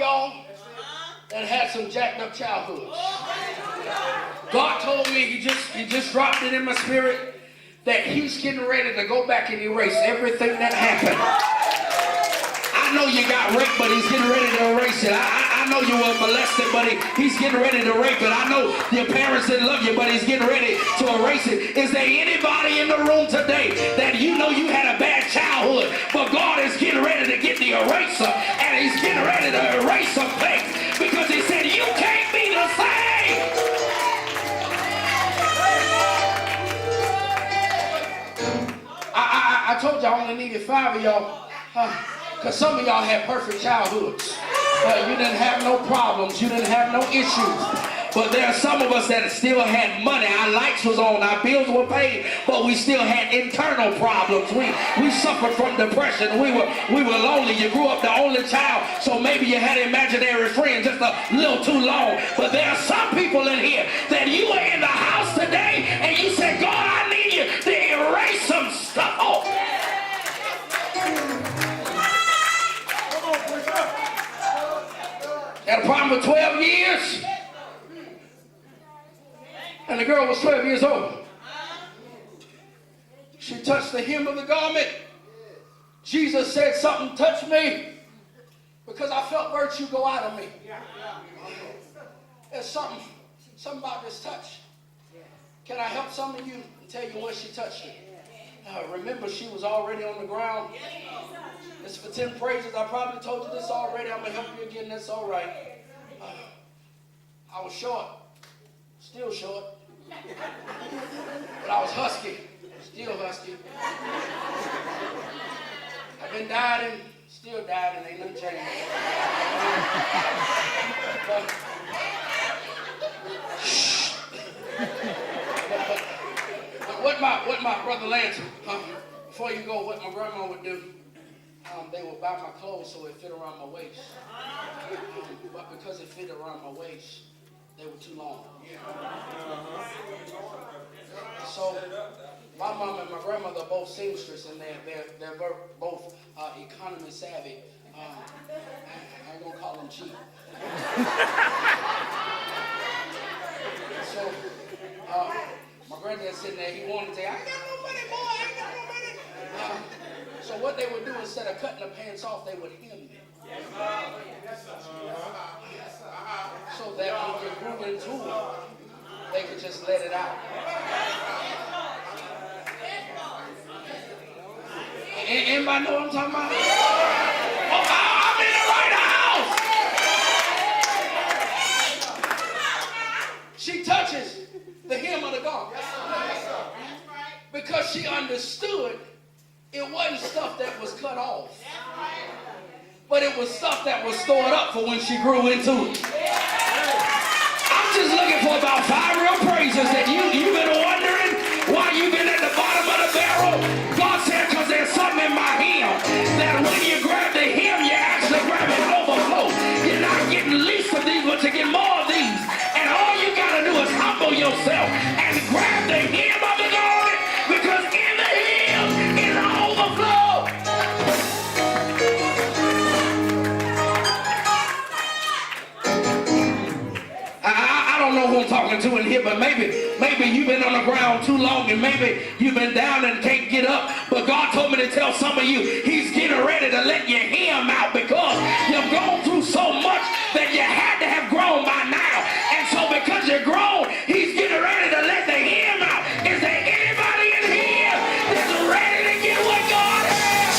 y'all that had some jacked up childhoods. God told me, he just dropped it in my spirit, that he's getting ready to go back and erase everything that happened. I know you got raped, but he's getting ready to erase it. I know you were molested, but he's getting ready to rape it. I know your parents didn't love you, but he's getting ready to erase it. Is there anybody in the room today that you know you had a bad childhood, but God is getting ready to get the eraser, and he's getting ready to erase some things, because he said you can't be the same. I told you I only needed 5 of y'all, because some of y'all had perfect childhoods. You didn't have no problems. You didn't have no issues. But there are some of us that still had money. Our lights was on. Our bills were paid. But we still had internal problems. We suffered from depression. We were lonely. You grew up the only child, so maybe you had imaginary friends just a little too long. But there are some people in here that you were in the house today and you said, God, I need you to erase some stuff off. Had a problem with 12 years. And the girl was 12 years old. She touched the hem of the garment. Jesus said, something touched me because I felt virtue go out of me. There's something about this touch. Can I help some of you and tell you when she touched it? Remember, she was already on the ground. It's for 10 praises. I probably told you this already. I'm going to help you again. That's all right. I was short. Still short. But I was husky. Still husky. I've been dieting. Still dieting. Ain't nothing changed. What my brother Lance, before you go, what my grandma would do, they would buy my clothes so it fit around my waist. But because it fit around my waist, they were too long. So my mom and my grandmother are both seamstress, and they're both economy savvy. I ain't gonna call them cheap. So my granddad sitting there, he wanted to say, I ain't got no money, boy, I ain't got no money. So what they would do, instead of cutting the pants off, they would hem them. So that when you grew into it, they could just let it out. Anybody know what I'm talking about? Oh, I'm in the right house. She touches the hem of the garment because she understood it wasn't stuff that was cut off, but it was stuff that was stored up for when she grew into it. I'm just looking for about 5 real praises that you've been wondering why you've been at the bottom of the barrel. God said, because there's something in my hem that when you grab the hem, you actually grab an overflow. You're not getting least of these, but you get more of these. And all you got to do is humble yourself and grab the hem of the garment, because in the hem is an overflow. I don't know who I'm talking to in here, but maybe you've been on the ground too long, and maybe you've been down and can't get up. But God told me to tell some of you, he's getting ready to let your hem out, because you've gone through so much that you had to have grown by now. And so because you're grown, he's getting ready to let the hem out. Is there anybody in here that's ready to get what God has?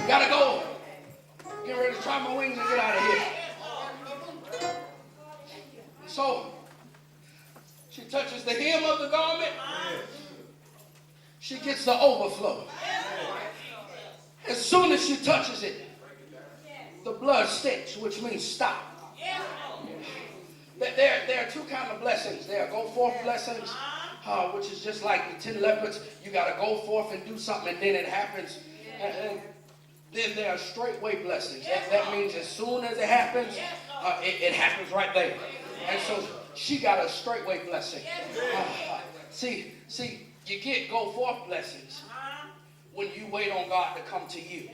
Gotta go. Get ready to try my wings and get out of here. So she touches the hem of the garment. She gets the overflow. As soon as she touches it, the blood sticks, which means stop. There are 2 kinds of blessings. There are go forth blessings, which is just like the 10 leopards. You got to go forth and do something, and then it happens. And then there are straightway blessings. That means as soon as it happens, it happens right there. And so she got a straightway blessing. See, you get go forth blessings when you wait on God to come to you.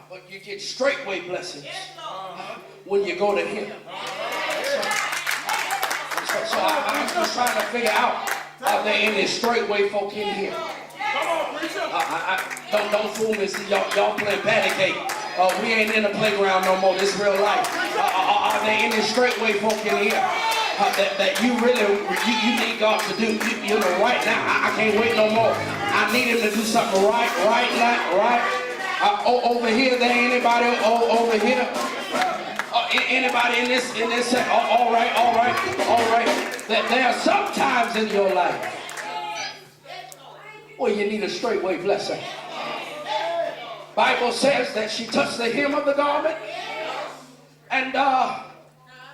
But you get straightway blessings when you go to Him. So I'm just trying to figure out, are there any straightway folk in here? Don't fool me. See, y'all playing patty cake. We ain't in the playground no more. This real life. Are there any straightway folk in here that you really you need God to do? You know, right now. I can't wait no more. I need Him to do something right now, right? Over here, there ain't anybody over here. Anybody in this? All right. That there are some times in your life where you need a straightway blessing. Bible says that she touched the hem of the garment, and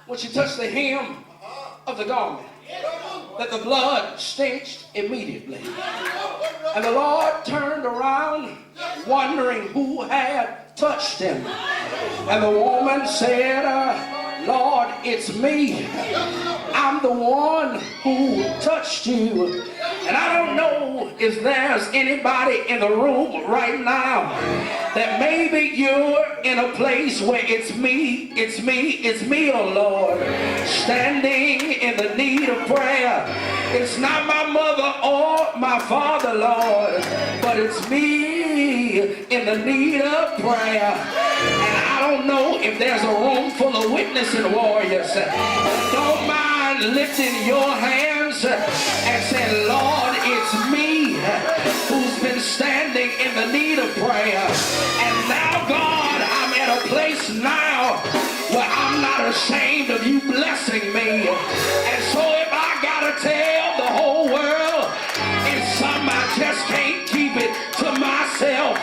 when she touched the hem of the garment, that the blood stench immediately. And the Lord turned around, wondering who had touched him. And the woman said, Lord, it's me. I'm the one who touched you. And I don't know if there's anybody in the room right now that maybe you're in a place where it's me, oh Lord, standing in the need of prayer. It's not my mother or my father, Lord, but it's me in the need of prayer. And I don't know if there's a room full of witnessing warriors. Don't mind lifting your hands and saying, Lord, it's me who's been standing in the need of prayer. And now, God, I'm at a place now where I'm not ashamed of you blessing me. And so if I gotta tell the whole world, it's something I just can't keep it to myself.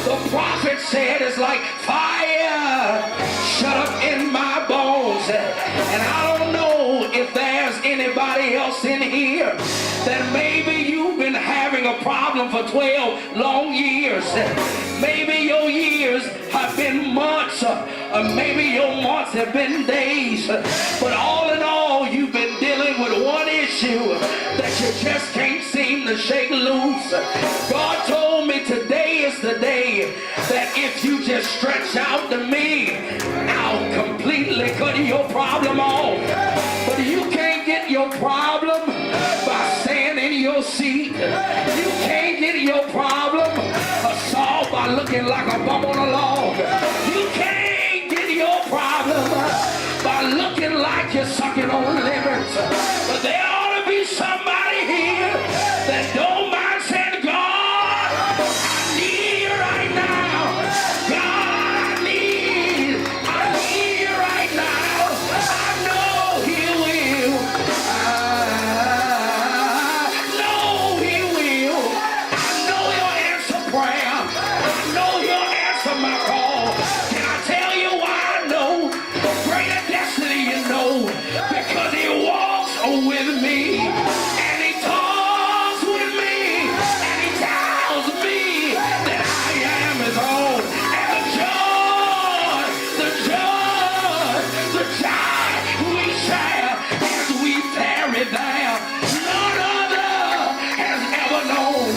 The prophet said it's like fire shut up in my bones. And I don't know if there's anybody else in here that maybe you've been having a problem for 12 long years. Maybe your years have been months, or maybe your months have been days. But all in all, you've been dealing with one issue that you just can't seem to shake loose. God told me today is the day that if you just stretch out to me, I'll completely cut your problem off. But you can't get your problem by staying in your seat. You can't get your problem solved by looking like a bum on a log. You can't get your problem by looking like you're sucking on livers. But there ought to be somebody here that don't mind saying, God, I need you right now. God, I need you right now. I know He will. I know He will. I know He'll answer prayer. I know He'll answer my call. Can I tell you why I know? Greater destiny, you know, because He walks with me, and He talks with me, and He tells me that I am His own. And the joy we share as we tarry there, none other has ever known.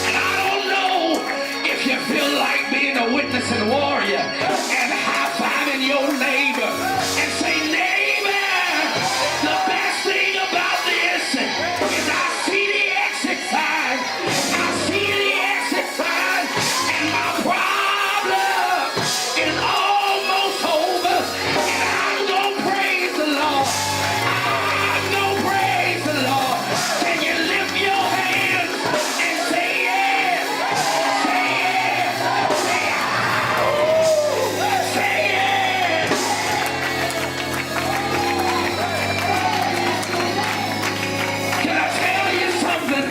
And I don't know if you feel like being a witnessing warrior and high-fiving your neighbor and say, neighbor, the best thing about this is I see the exit sign. I see the exit sign, and my problem is almost over. And I'm gonna praise the Lord. I'm gonna praise the Lord. Can you lift your hands and say yes? Say yes. Say yes. Say yes. Can I tell you something?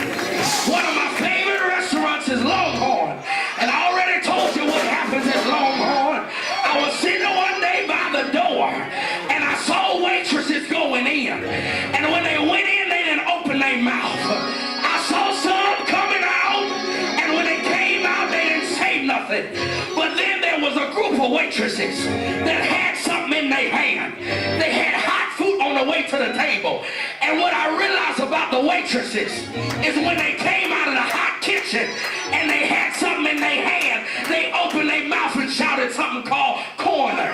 One of my favorite restaurants is Longhorn. And I already told you what happens at Longhorn. I was sitting one day by the door, and I saw waitresses going in. And when they went in, they didn't open their mouth. I saw some coming out, and when they came out, they didn't say nothing. But then was a group of waitresses that had something in their hand. They had hot food on the way to the table. And what I realized about the waitresses is when they came out of the hot kitchen and they had something in their hand, they opened their mouth and shouted something called corner.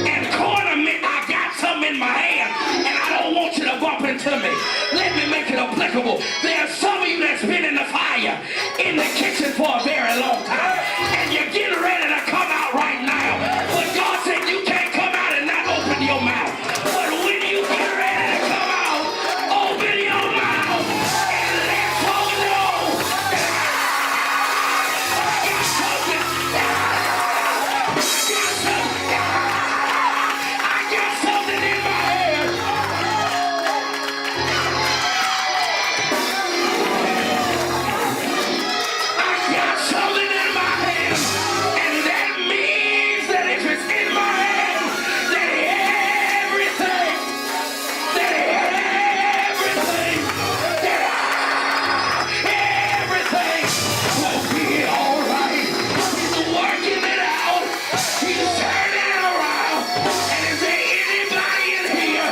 And corner meant I got something in my hand and I don't want you to bump into me. Let me make it applicable. There are some of you that's been in the fire in the kitchen for a very long time and you're getting ready to come out right now. But God said you can't come out and not open your mouth. But when you get ready to come out, open your mouth and let folk know that I got something. I got something in my hand. I got something in my hand. And that means that if it's in my hand, that everything, that everything will be all right. He's working it out. He's turning it around. And is there anybody in here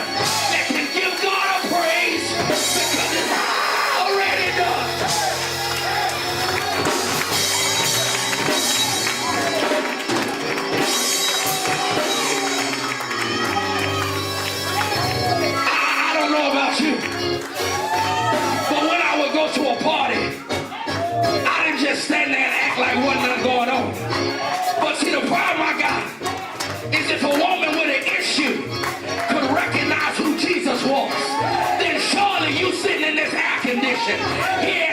that can give God a praise? Because it's already done. I don't know about you, but when I would go to a party, I didn't just stand there and act like wasn't nothing going on. But see, the problem I got is if a woman with an issue could recognize who Jesus was, then surely you sitting in this air condition here